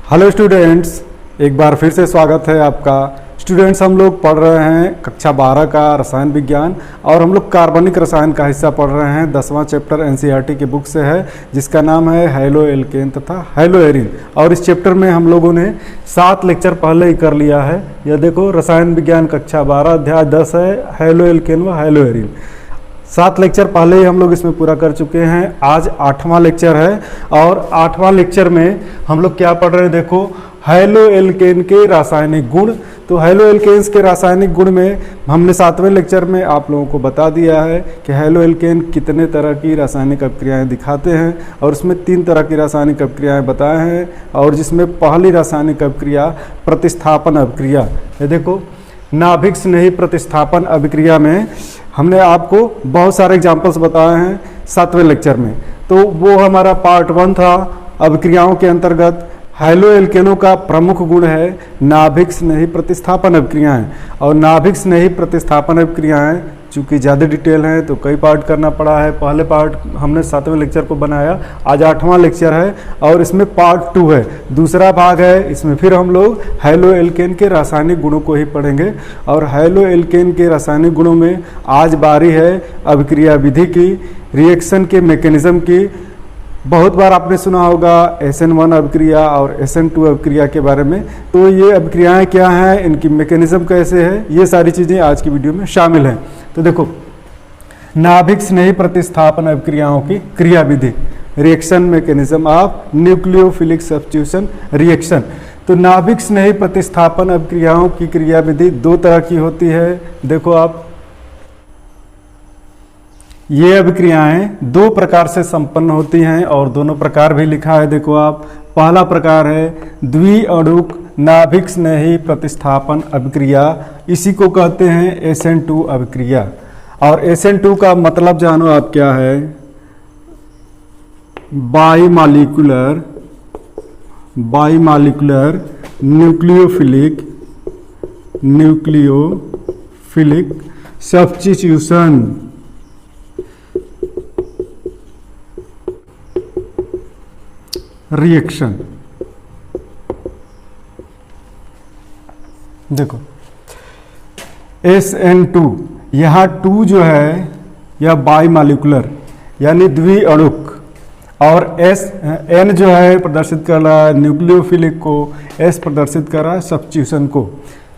Hello students, एक बार फिर से स्वागत है आपका। स्टूडेंट्स, हम लोग पढ़ रहे हैं कक्षा 12 का रसायन विज्ञान और हम लोग कार्बनिक रसायन का हिस्सा पढ़ रहे हैं। 10वां चैप्टर एनसीईआरटी की बुक से है जिसका नाम है हैलो एल्केन तथा हैलो एरिन। और इस चैप्टर में हम लोगों ने 7 लेक्चर पहले ही कर लिया है। यह देखो, रसायन विज्ञान कक्षा 12 अध्याय 10 है हैलो एल्केन व हैलो एरिन। 7 लेक्चर पहले ही हम लोग इसमें पूरा कर चुके हैं। आज 8वां लेक्चर है और 8वां लेक्चर में हम लोग क्या पढ़ रहे हैं, देखो, हैलो एल्केन के रासायनिक गुण। तो हैलो एल्केन्स के रासायनिक गुण में हमने 7वें लेक्चर में आप लोगों को बता दिया है कि हैलो एल्केन कितने तरह की रासायनिक अभिक्रियाएं दिखाते हैं और उसमें 3 तरह की रासायनिक अभिक्रियाएं बताए हैं। और जिसमें पहली रासायनिक अभिक्रिया प्रतिस्थापन अभिक्रिया, ये देखो, नाभिक स्नेही प्रतिस्थापन अभिक्रिया में हमने आपको बहुत सारे एग्जाम्पल्स बताए हैं 7वें लेक्चर में। तो वो हमारा पार्ट 1 था। अभिक्रियाओं के अंतर्गत हैलो एल्केनों का प्रमुख गुण है नाभिक स्नेही प्रतिस्थापन अभिक्रियाएं। और नाभिक स्नेही प्रतिस्थापन अभिक्रियाएं चूँकि ज़्यादा डिटेल हैं तो कई पार्ट करना पड़ा है। पहले पार्ट हमने 7वें लेक्चर को बनाया, आज 8वां लेक्चर है और इसमें पार्ट 2 है, दूसरा भाग है। इसमें फिर हम लोग हैलो एल्केन के रासायनिक गुणों को ही पढ़ेंगे। और हैलो एल्केन के रासायनिक गुणों में आज बारी है अभिक्रिया विधि की, रिएक्शन के मैकेनिज्म की। बहुत बार आपने सुना होगा SN1 अभिक्रिया और SN2 अभिक्रिया के बारे में। तो ये अभिक्रियाएं क्या हैं, इनकी मैकेनिज्म कैसे है, ये सारी चीज़ें आज की वीडियो में शामिल हैं। तो देखो, नाभिक स्नेही प्रतिस्थापन अभिक्रियाओं की क्रिया विधि, reaction mechanism of nucleophilic substitution reaction. तो नाभिक स्नेही प्रतिस्थापन अभिक्रियाओं की क्रिया विधि 2 तरह की होती है। देखो आप, ये अभिक्रियाएं 2 प्रकार से संपन्न होती हैं और दोनों प्रकार भी लिखा है। देखो आप, पहला प्रकार है द्विअणुक नाभिक स्नेही प्रतिस्थापन अभिक्रिया, इसी को कहते हैं SN2 अभिक्रिया। और SN2 का मतलब जानो आप क्या है, बाईमालिक्यूलर न्यूक्लियोफिलिक सब्स्टिट्यूशन। रिएक्शन। देखो, SN2, यहाँ 2 जो है यह बाईमालिक्यूलर यानी द्विअणुक, और N जो है प्रदर्शित कर रहा है न्यूक्लियोफिलिक को, S प्रदर्शित कर रहा है सब्स्टिट्यूशन को।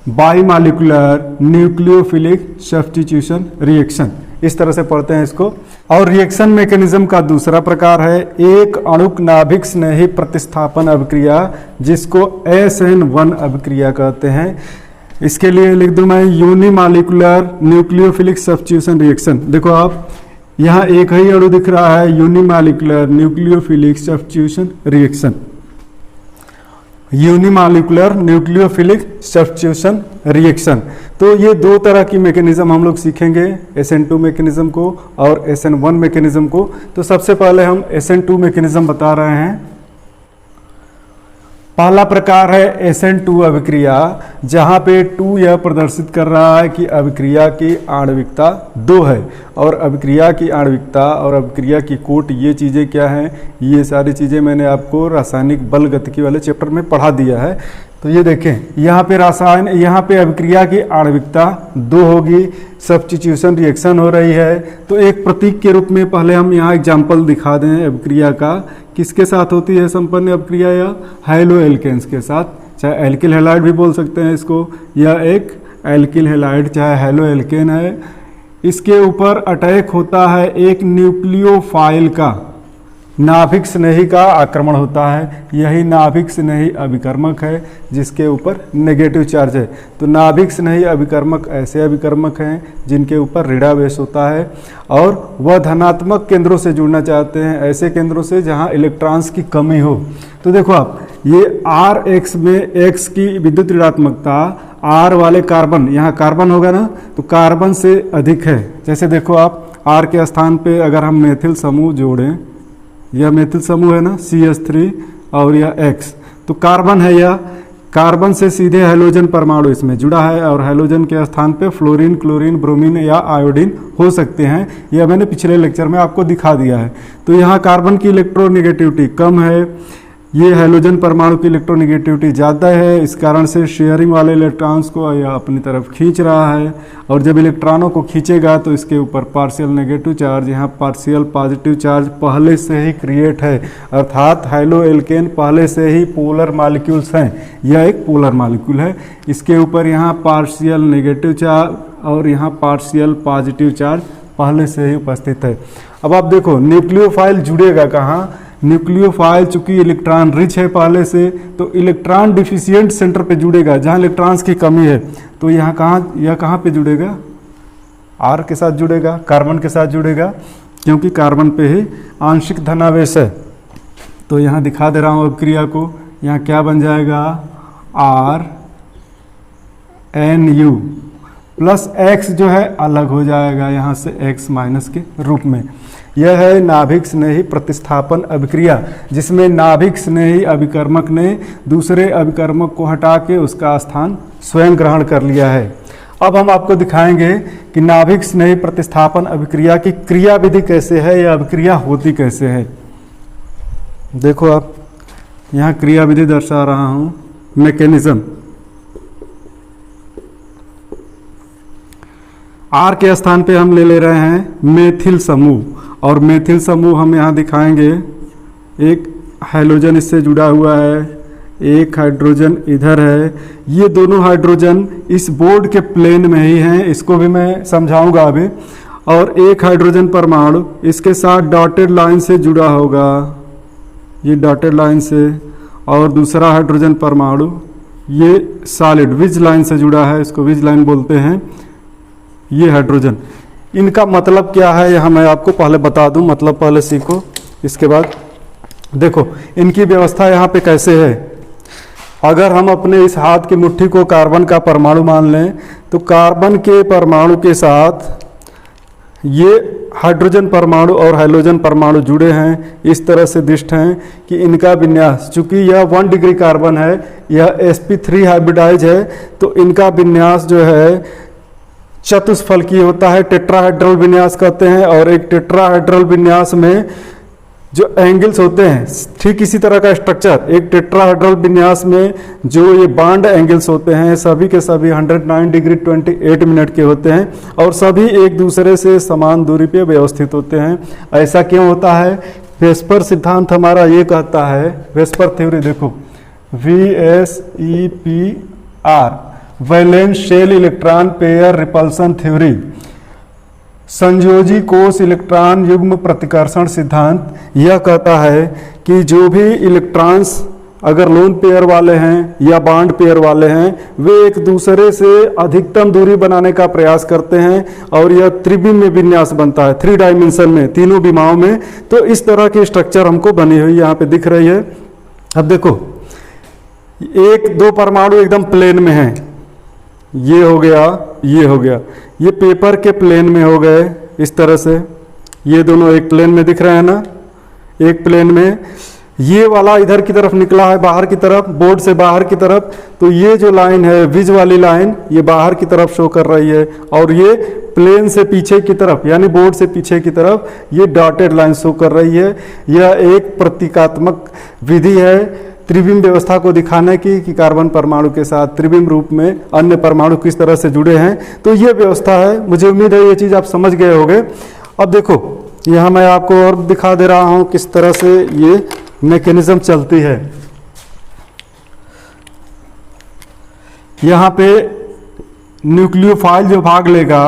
बाईमालिक्यूलर न्यूक्लियोफिलिक सब्स्टिट्यूशन रिएक्शन, इस तरह से पढ़ते हैं इसको। और रिएक्शन मैकेनिज्म का दूसरा प्रकार है एक अणुक नाभिक स्नेही प्रतिस्थापन अभिक्रिया, जिसको SN1 अभिक्रिया कहते हैं। इसके लिए लिख दूं मैं यूनिमालिक्यूलर न्यूक्लियोफिलिक सब्स्टिट्यूशन रिएक्शन। देखो आप, यहाँ एक ही अणु दिख रहा है, unimolecular nucleophilic substitution reaction. Unimolecular nucleophilic substitution reaction. तो ये 2 तरह की मैकेनिज्म हम लोग सीखेंगे, SN2 मैकेनिज्म को और SN1 मैकेनिज्म को। तो सबसे पहले हम SN2 मैकेनिज्म बता रहे हैं। पहला प्रकार है SN2 अभिक्रिया, जहाँ पे 2 यह प्रदर्शित कर रहा है कि अभिक्रिया की आणविकता 2 है। और अभिक्रिया की आणविकता और अभिक्रिया की कोट, ये चीज़ें क्या हैं, ये सारी चीज़ें मैंने आपको रासायनिक बल गतिकी वाले चैप्टर में पढ़ा दिया है। तो ये देखें, यहाँ पे अभिक्रिया की आणविकता 2 होगी, सब्स्टिट्यूशन रिएक्शन हो रही है। तो एक प्रतीक के रूप में पहले हम यहाँ एग्जाम्पल दिखा दें अभिक्रिया का, किसके साथ होती है संपन्न अभिक्रिया, या हैलो एल्केन्स के साथ, चाहे एल्किल हैलाइड भी बोल सकते हैं इसको, या एक एल्किल हैलाइड चाहे हैलो एल्केन है। इसके ऊपर अटैक होता है एक न्यूक्लियोफाइल का, नाभिक स्नेही का आक्रमण होता है। यही नाभिक स्नेही अभिकर्मक है जिसके ऊपर नेगेटिव चार्ज है। तो नाभिक स्नेही अभिकर्मक ऐसे अभिकर्मक हैं जिनके ऊपर ऋणावेश होता है और वह धनात्मक केंद्रों से जुड़ना चाहते हैं, ऐसे केंद्रों से जहां इलेक्ट्रॉन्स की कमी हो। तो देखो आप, ये RX में X की विद्युत ऋणात्मकता R वाले कार्बन, यहाँ कार्बन होगा ना, तो कार्बन से अधिक है। जैसे देखो आप, R के स्थान पे अगर हम मेथिल समूह जोड़ें, यह मेथिल समूह है ना CH3 और यह X, तो कार्बन है, यह कार्बन से सीधे हैलोजन परमाणु इसमें जुड़ा है और हैलोजन के स्थान पे फ्लोरीन, क्लोरीन, ब्रोमीन या आयोडीन हो सकते हैं। यह मैंने पिछले लेक्चर में आपको दिखा दिया है। तो यहाँ कार्बन की इलेक्ट्रोनेगेटिविटी कम है, ये हैलोजन परमाणु की इलेक्ट्रोनेगेटिविटी ज़्यादा है, इस कारण से शेयरिंग वाले इलेक्ट्रॉन्स को यह अपनी तरफ खींच रहा है। और जब इलेक्ट्रॉनों को खींचेगा तो इसके ऊपर पार्शियल नेगेटिव चार्ज, यहाँ पार्शियल पॉजिटिव चार्ज पहले से ही क्रिएट है, अर्थात हैलो एल्केन पहले से ही पोलर मॉलिक्यूल्स हैं। यह एक पोलर मॉलिक्यूल है, इसके ऊपर यहाँ पार्शियल नेगेटिव चार्ज और यहाँ पार्शियल पॉजिटिव चार्ज पहले से ही उपस्थित है। अब आप देखो न्यूक्लियोफाइल जुड़ेगा कहाँ, न्यूक्लियोफाइल चूंकि इलेक्ट्रॉन रिच है पहले से, तो इलेक्ट्रॉन डिफिशिएंट सेंटर पे जुड़ेगा जहाँ इलेक्ट्रॉन्स की कमी है। तो यहाँ कहाँ, यह कहाँ पे जुड़ेगा, आर के साथ जुड़ेगा, कार्बन के साथ जुड़ेगा, क्योंकि कार्बन पे ही आंशिक धनावेश है। तो यहाँ दिखा दे रहा हूँ अभिक्रिया को, यहाँ क्या बन जाएगा, R N U plus X जो है अलग हो जाएगा यहाँ से एक्स माइनस के रूप में। यह है नाभिक स्नेही प्रतिस्थापन अभिक्रिया, जिसमें नाभिक स्नेही अभिकर्मक ने दूसरे अभिकर्मक को हटा के उसका स्थान स्वयं ग्रहण कर लिया है। अब हम आपको दिखाएंगे कि नाभिक स्नेही प्रतिस्थापन अभिक्रिया की क्रिया विधि कैसे है, यह अभिक्रिया होती कैसे है। देखो आप यहाँ क्रिया विधि दर्शा रहा हूँ, मैकेनिज्म। आर के स्थान पे हम ले रहे हैं मेथिल समूह, और मेथिल समूह हम यहाँ दिखाएंगे, एक हाइड्रोजन इससे जुड़ा हुआ है, एक हाइड्रोजन इधर है। ये दोनों हाइड्रोजन इस बोर्ड के प्लेन में ही हैं, इसको भी मैं समझाऊंगा अभी। और एक हाइड्रोजन परमाणु इसके साथ डॉटेड लाइन से जुड़ा होगा, ये डॉटेड लाइन से, और दूसरा हाइड्रोजन परमाणु ये सॉलिड विज लाइन से जुड़ा है, इसको विज लाइन बोलते हैं। ये हाइड्रोजन, इनका मतलब क्या है यह मैं आपको पहले बता दूं, मतलब पहले सीखो, इसके बाद देखो इनकी व्यवस्था यहाँ पे कैसे है। अगर हम अपने इस हाथ की मुट्ठी को कार्बन का परमाणु मान लें, तो कार्बन के परमाणु के साथ ये हाइड्रोजन परमाणु और हाइड्रोजन परमाणु जुड़े हैं, इस तरह से दृष्ट हैं कि इनका विन्यास, चूंकि यह 1 डिग्री कार्बन है, यह sp3 हाइब्रिडाइज है, तो इनका विन्यास जो है चतुष्फलकीय होता है, टेट्राहेड्रल विन्यास कहते हैं। और एक टेट्राहेड्रल विन्यास में जो एंगल्स होते हैं, ठीक इसी तरह का स्ट्रक्चर, एक टेट्राहेड्रल विन्यास में जो ये बॉन्ड एंगल्स होते हैं सभी के सभी 109 डिग्री 28 मिनट के होते हैं, और सभी एक दूसरे से समान दूरी पे व्यवस्थित होते हैं। ऐसा क्यों होता है, वेस्पर सिद्धांत हमारा ये कहता है, वेस्पर थ्योरी देखो, VSEPR valence shell electron pair repulsion theory, संयोजी कोश इलेक्ट्रॉन युग्म प्रतिकर्षण सिद्धांत, यह कहता है कि जो भी इलेक्ट्रॉन्स अगर लोन पेयर वाले हैं या बॉन्ड पेयर वाले हैं, वे एक दूसरे से अधिकतम दूरी बनाने का प्रयास करते हैं, और यह त्रिविम में विन्यास बनता है, 3 डायमेंशन में, तीनों विमाओं में। तो इस तरह की स्ट्रक्चर हमको बनी हुई यहाँ पे दिख रही है। अब देखो, एक दो परमाणु एकदम प्लेन में हैं, ये हो गया, ये हो गया, ये पेपर के प्लेन में हो गए इस तरह से, ये दोनों एक प्लेन में दिख रहे हैं ना, एक प्लेन में। ये वाला इधर की तरफ निकला है बाहर की तरफ, बोर्ड से बाहर की तरफ, तो ये जो लाइन है विज वाली लाइन, ये बाहर की तरफ शो कर रही है, और ये प्लेन से पीछे की तरफ यानी बोर्ड से पीछे की तरफ ये डॉटेड लाइन शो कर रही है। यह एक प्रतीकात्मक विधि है त्रिविम व्यवस्था को दिखाने की, कि कार्बन परमाणु के साथ त्रिविम रूप में अन्य परमाणु किस तरह से जुड़े हैं। तो ये व्यवस्था है, मुझे उम्मीद है ये चीज़ आप समझ गए होंगे। अब देखो यहाँ मैं आपको और दिखा दे रहा हूँ किस तरह से ये मैकेनिज्म चलती है। यहाँ पे न्यूक्लियोफाइल जो भाग लेगा,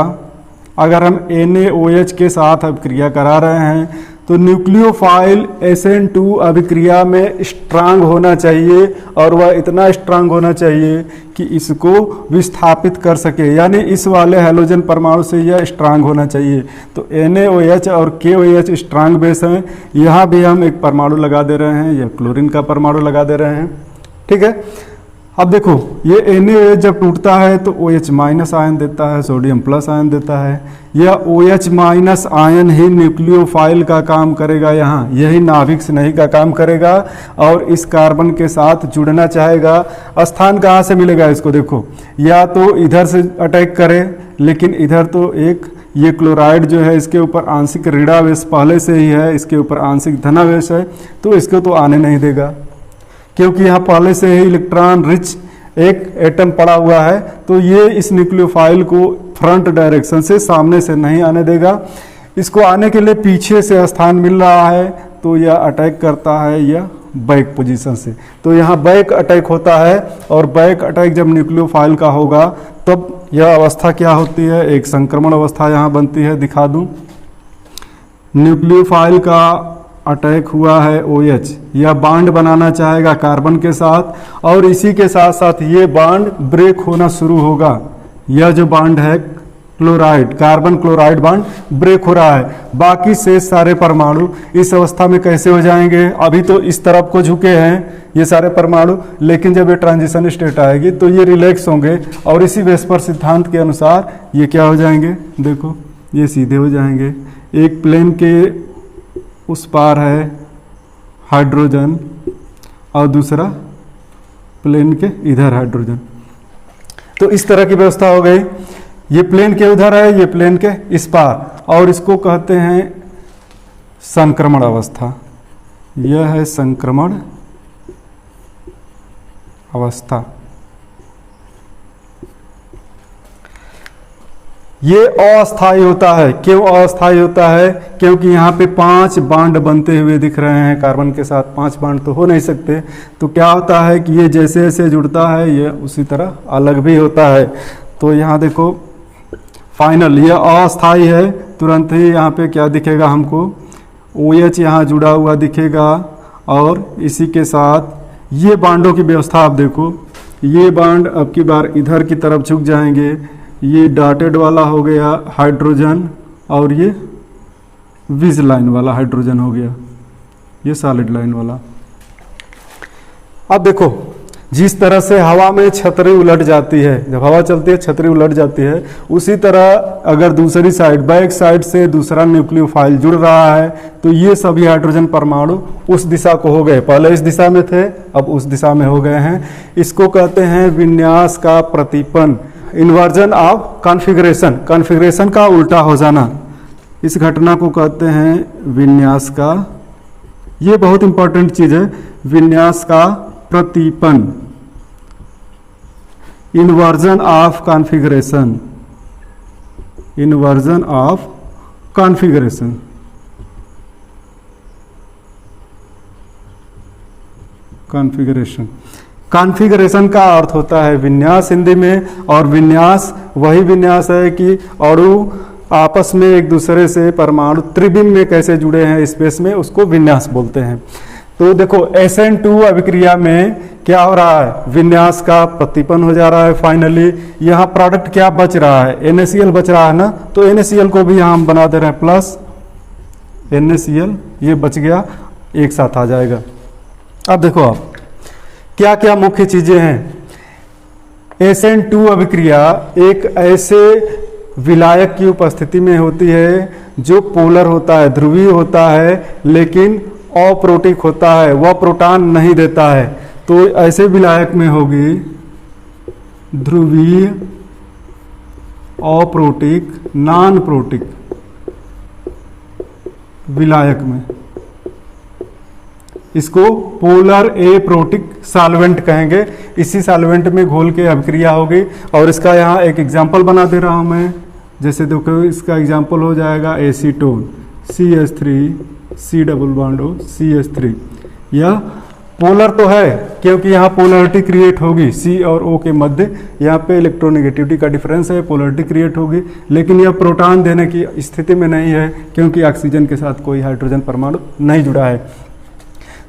अगर हम NaOH के साथ अभिक्रिया करा रहे हैं, तो न्यूक्लियोफाइल SN2 अभिक्रिया में स्ट्रांग होना चाहिए, और वह इतना स्ट्रांग होना चाहिए कि इसको विस्थापित कर सके, यानी इस वाले हैलोजन परमाणु से यह स्ट्रांग होना चाहिए। तो NaOH और KOH स्ट्रांग बेस हैं। यहाँ भी हम एक परमाणु लगा दे रहे हैं, यह क्लोरीन का परमाणु लगा दे रहे हैं, ठीक है। अब देखो ये NaOH जब टूटता है तो OH माइनस आयन देता है, सोडियम प्लस आयन देता है। यह OH माइनस आयन ही न्यूक्लियोफाइल का काम करेगा, यहाँ यही नाभिक स्नेही का काम करेगा, और इस कार्बन के साथ जुड़ना चाहेगा। स्थान कहाँ से मिलेगा इसको देखो, या तो इधर से अटैक करे, लेकिन इधर तो एक ये क्लोराइड जो है इसके ऊपर आंशिक ऋणावेश पहले से ही है, इसके ऊपर आंशिक धनावेश है, तो इसको तो आने नहीं देगा। क्योंकि यहाँ पहले से ही इलेक्ट्रॉन रिच एक एटम पड़ा हुआ है, तो ये इस न्यूक्लियोफाइल को फ्रंट डायरेक्शन से, सामने से नहीं आने देगा। इसको आने के लिए पीछे से स्थान मिल रहा है, तो यह अटैक करता है यह बैक पोजीशन से। तो यहाँ बैक अटैक होता है, और बैक अटैक जब न्यूक्लियोफाइल का होगा तब यह अवस्था क्या होती है, एक संक्रमण अवस्था यहाँ बनती है। दिखा दूं, न्यूक्लियोफाइल का अटैक हुआ है OH, यह बांड बनाना चाहेगा कार्बन के साथ, और इसी के साथ साथ ये बांड ब्रेक होना शुरू होगा। यह जो बांड है chloride, carbon chloride bond break हो रहा है। बाकी शेष सारे परमाणु इस अवस्था में कैसे हो जाएंगे, अभी तो इस तरफ को झुके हैं ये सारे परमाणु, लेकिन जब ये ट्रांजिशन स्टेट आएगी तो ये रिलैक्स होंगे, और इसी वेस्पर सिद्धांत के अनुसार ये क्या हो जाएंगे, देखो ये सीधे हो जाएंगे। एक प्लेन के उस पार है हाइड्रोजन, और दूसरा प्लेन के इधर हाइड्रोजन। तो इस तरह की व्यवस्था हो गई। ये प्लेन के उधर है, ये प्लेन के इस पार, और इसको कहते हैं संक्रमण अवस्था। यह है संक्रमण अवस्था। ये अस्थायी होता है। क्यों अस्थायी होता है? क्योंकि यहाँ पे 5 बांड बनते हुए दिख रहे हैं, कार्बन के साथ 5 बांड तो हो नहीं सकते। तो क्या होता है कि ये जैसे जैसे जुड़ता है ये उसी तरह अलग भी होता है। तो यहाँ देखो फाइनल ये अस्थायी है, तुरंत ही यहाँ पे क्या दिखेगा हमको, OH यहाँ जुड़ा हुआ दिखेगा, और इसी के साथ ये बांडों की व्यवस्था आप देखो, ये बांड अब की बार इधर की तरफ झुक जाएंगे। ये डॉटेड वाला हो गया हाइड्रोजन, और ये विज लाइन वाला हाइड्रोजन हो गया, ये सॉलिड लाइन वाला। अब देखो जिस तरह से हवा में छतरी उलट जाती है, जब हवा चलती है छतरी उलट जाती है, उसी तरह अगर दूसरी साइड बैक साइड से दूसरा न्यूक्लियोफाइल जुड़ रहा है तो ये सभी हाइड्रोजन परमाणु उस दिशा को हो गए। पहले इस दिशा में थे, अब उस दिशा में हो गए हैं। इसको कहते हैं विन्यास का प्रतिपन्न, इन्वर्जन ऑफ कॉन्फ़िगरेशन, कॉन्फ़िगरेशन का उल्टा हो जाना। इस घटना को कहते हैं विन्यास का, ये बहुत इंपॉर्टेंट चीज है, विन्यास का प्रतिपन्न, inversion of configuration, inversion of configuration. Configuration, configuration का अर्थ होता है विन्यास हिंदी में, और विन्यास वही विन्यास है कि अणु आपस में एक दूसरे से परमाणु त्रिविम में कैसे जुड़े हैं स्पेस में, उसको विन्यास बोलते हैं। तो देखो SN2 अभिक्रिया में क्या हो रहा है, विन्यास का प्रतिपन्न हो जा रहा है। फाइनली यहाँ प्रोडक्ट क्या बच रहा है, NaCl बच रहा है ना, तो NaCl को भी यहाँ हम बना दे रहे हैं प्लस NaCl, ये बच गया, एक साथ आ जाएगा। अब देखो आप क्या क्या मुख्य चीजें हैं। SN2 अभिक्रिया एक ऐसे विलायक की उपस्थिति में होती है जो पोलर होता है, ध्रुवीय होता है, लेकिन अप्रोटिक होता है, वह प्रोटॉन नहीं देता है। तो ऐसे विलायक में होगी ध्रुवीय, अप्रोटिक, नॉन प्रोटिक विलायक में, इसको पोलर एप्रोटिक सॉल्वेंट कहेंगे। इसी सॉल्वेंट में घोल के अभिक्रिया होगी, और इसका यहाँ एक एग्जांपल बना दे रहा हूँ मैं। जैसे देखो इसका एग्जांपल हो जाएगा acetone, CH3 C double bond O CH3। यह पोलर तो है क्योंकि यहाँ पोलरिटी क्रिएट होगी C और O के मध्य, यहाँ पे इलेक्ट्रोनेगेटिविटी का डिफरेंस है, पोलरिटी क्रिएट होगी, लेकिन यह प्रोटॉन देने की स्थिति में नहीं है क्योंकि ऑक्सीजन के साथ कोई हाइड्रोजन परमाणु नहीं जुड़ा है।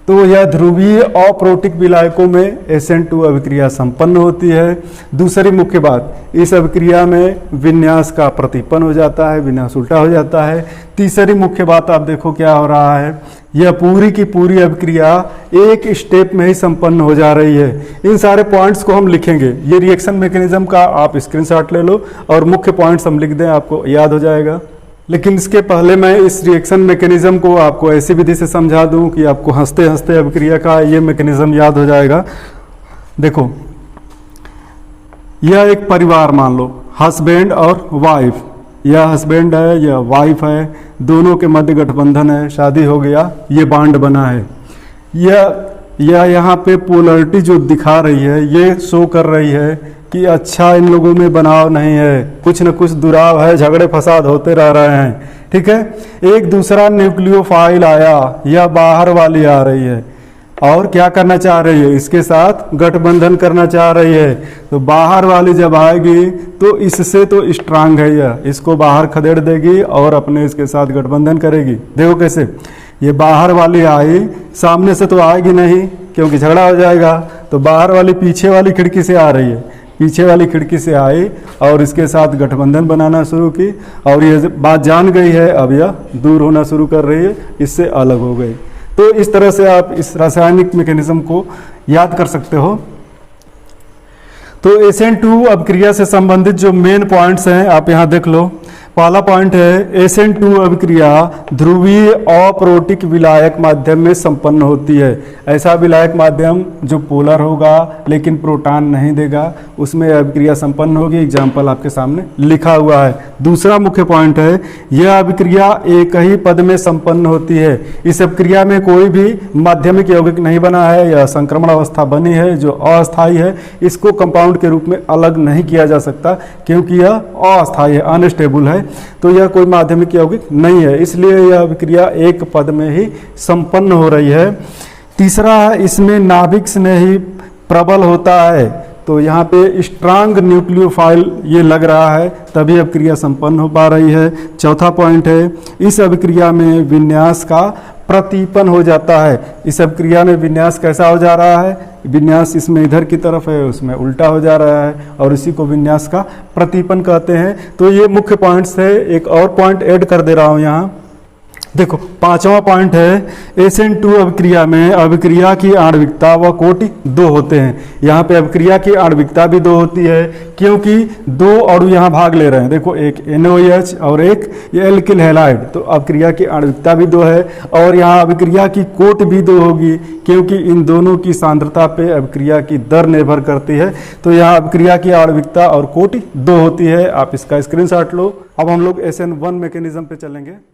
तो यह ध्रुवीय अप्रोटिक विलायकों में SN2 अभिक्रिया संपन्न होती है। दूसरी मुख्य बात, इस अभिक्रिया में विन्यास का प्रतिपन्न हो जाता है, विन्यास उल्टा हो जाता है। तीसरी मुख्य बात आप देखो क्या हो रहा है, यह पूरी की पूरी अभिक्रिया एक स्टेप में ही संपन्न हो जा रही है। इन सारे पॉइंट्स को हम लिखेंगे, ये रिएक्शन मैकेनिज्म का आप स्क्रीनशॉट ले लो और मुख्य पॉइंट्स हम लिख दें, आपको याद हो जाएगा। लेकिन इसके पहले मैं इस रिएक्शन मैकेनिज्म को आपको ऐसी विधि से समझा दूं कि आपको हंसते हंसते अभिक्रिया का ये मैकेनिज्म याद हो जाएगा। देखो यह एक परिवार मान लो, हस्बैंड और वाइफ, यह हस्बैंड है, यह वाइफ है, दोनों के मध्य गठबंधन है, शादी हो गया, ये बॉन्ड बना है। यह या यहाँ पे पोलरिटी जो दिखा रही है ये शो कर रही है कि अच्छा इन लोगों में बनाव नहीं है, कुछ न कुछ दुराव है, झगड़े फसाद होते रह रहे हैं। ठीक है, एक दूसरा न्यूक्लियोफाइल आया या बाहर वाली आ रही है और क्या करना चाह रही है, इसके साथ गठबंधन करना चाह रही है। तो बाहर वाली जब आएगी तो इससे तो स्ट्रांग है यह, इसको बाहर खदेड़ देगी और अपने इसके साथ गठबंधन करेगी। देखो कैसे, ये बाहर वाली आई, सामने से तो आएगी नहीं क्योंकि झगड़ा हो जाएगा, तो बाहर वाली पीछे वाली खिड़की से आ रही है, पीछे वाली खिड़की से आई और इसके साथ गठबंधन बनाना शुरू की और ये बात जान गई है, अब यह दूर होना शुरू कर रही है, इससे अलग हो गई। तो इस तरह से आप इस रासायनिक मैकेनिज्म को याद कर सकते हो। तो SN2 अभिक्रिया से संबंधित जो मेन पॉइंट्स हैं आप यहाँ देख लो। पहला पॉइंट है SN2 अभिक्रिया ध्रुवीय अप्रोटिक विलायक माध्यम में संपन्न होती है। ऐसा विलायक माध्यम जो पोलर होगा लेकिन प्रोटॉन नहीं देगा, उसमें अभिक्रिया संपन्न होगी। एग्जाम्पल आपके सामने लिखा हुआ है। दूसरा मुख्य पॉइंट है यह अभिक्रिया एक ही पद में संपन्न होती है। इस अभिक्रिया में कोई भी माध्यमिक यौगिक नहीं बना है या संक्रमण अवस्था बनी है जो अस्थायी है, इसको कंपाउंड के रूप में अलग नहीं किया जा सकता क्योंकि यह अस्थायी है, अनस्टेबल है, तो यह कोई माध्यमिक यौगिक नहीं है, इसलिए यह अभिक्रिया एक पद में ही संपन्न हो रही है। तीसरा है इसमें नाभिक स्नेही प्रबल होता है, तो यहाँ पे स्ट्रांग न्यूक्लियोफाइल ये लग रहा है तभी अभिक्रिया संपन्न हो पा रही है। चौथा पॉइंट है इस अभिक्रिया में विन्यास का प्रतिपन हो जाता है। इस अभिक्रिया में विन्यास कैसा हो जा रहा है, विन्यास इसमें इधर की तरफ है, उसमें उल्टा हो जा रहा है और इसी को विन्यास का प्रतिपन कहते हैं। तो ये मुख्य पॉइंट्स है। एक और पॉइंट ऐड कर दे रहा हूँ यहाँ, देखो पांचवा पॉइंट है SN2 अभिक्रिया में अभिक्रिया की आणविकता व कोटि 2 होते हैं। यहाँ पे अभिक्रिया की आणविकता भी 2 होती है क्योंकि 2 अणु यहाँ भाग ले रहे हैं। देखो एक NOH और एक एल्किल हैलाइड, तो अभिक्रिया की आणविकता भी 2 है और यहाँ अभिक्रिया की कोट भी 2 होगी क्योंकि इन दोनों की सांद्रता पे अभिक्रिया की दर निर्भर करती है। तो यहाँ अभिक्रिया की आणविकता और कोटि 2 होती है। आप इसका स्क्रीनशॉट लो। अब हम लोग SN1 मैकेनिज्म पे चलेंगे।